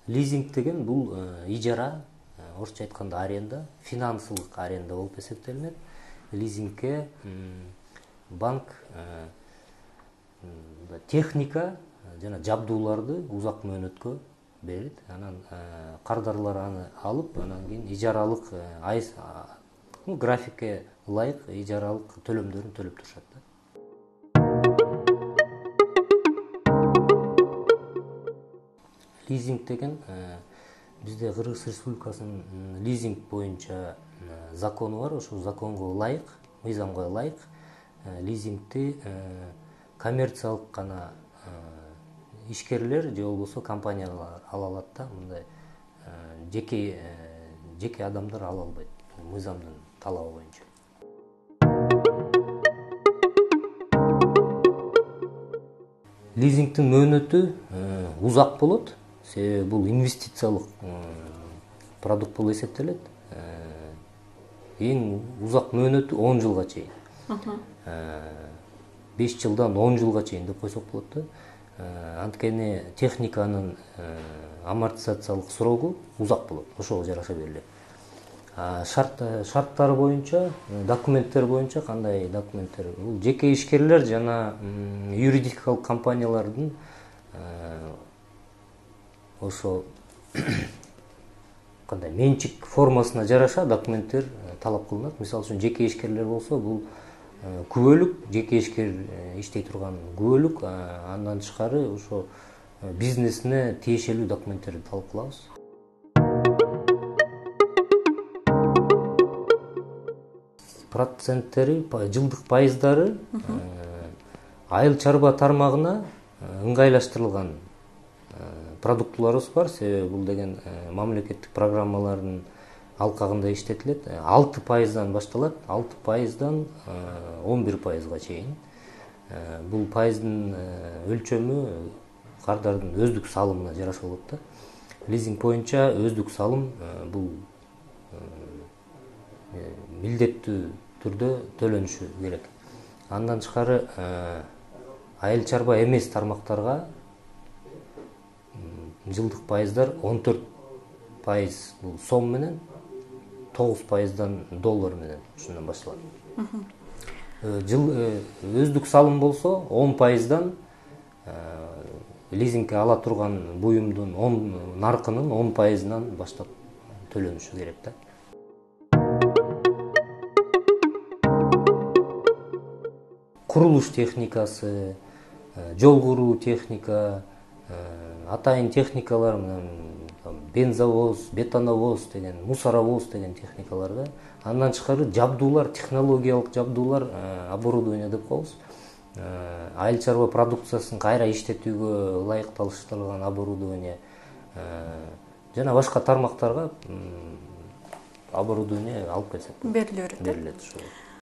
Лизинг деген бул ижара, орусча айтканда аренда, финансылык аренда болуп эсептелинет. Лизингке банк техника жана жабдууларды узак мөөнөткө берет. Анан кардарлар аны алып, анан кийин ижаралык графикке ылайык ижаралык төлөмдөрүн төлөп турушат да. Лизинг деген бизде Кыргыз Республикасынын лизинг боюнча закону бар. Ошол законго ылайык, мыйзамга ылайык лизингти коммерциялык гана ишкерлер же болбосо компаниялар ала алат да. Мындай жеке адамдар ала албайт мыйзамдын талабы боюнча. Лизингтин мөөнөтү узак болот. Себеби бул инвестициялык продукт болуп эсептелет. Эң узак мөөнөтү 10 жылга чейин. 5 жылдан 10 жылга чейин деп койсок болот да. Анткени техниканын амортизациялык срогу узак болот. Ошого жараша берилет. Шарттары боюнча, документтер боюнча кандай документтер? Бул жеке ишкерлер жана юридикалык компаниялардын ошо кандай менчик формасына жараша документтер талап кылынат. Мисалы үчүн жеке ишкерлер болсо бул күбөлүк, жеке ишкер иштей турган күбөлүк, андан тышкары ошо бизнесине тиешелүү документтерди талап кылабыз. Проценттери, жылдык пайыздары айыл чарба тармагына ыңгайлаштырылган продуктуларыбыз бар. Себеби бул деген мамлекеттик программалардын алкагында иштетилет. 6%дан башталат, 6%дан 11%га чейин. Бул пайыздын өлчөмү кардардын өздүк салымына жараша болот да. Лизинг боюнча өздүк салым бул милдеттүү түрдө төлөнүшү керек. Андан тышкары айыл чарба эмес тармактарга жылдык пайыздар 14% бул сом менен, 9%дан доллар менен ушундан башталат. Өздүк салым болсо 10%дан лизингке ала турган буюмдун наркынын 10%ынан баштап төлөнүшү керек да. Курулуш техникасы, жол куруу техника, атайын техникалар менен бензовоз, бетоновоз деген, мусоровоз деген техникаларда. Андан тышкары жабдуулар, технологиялык жабдуулар, оборудование деп коебуз. Айыл чарба продукциясын кайра иштетүүгө ылайыкталыштырылган оборудование жана башка тармактарга оборудование алып келсек берилет.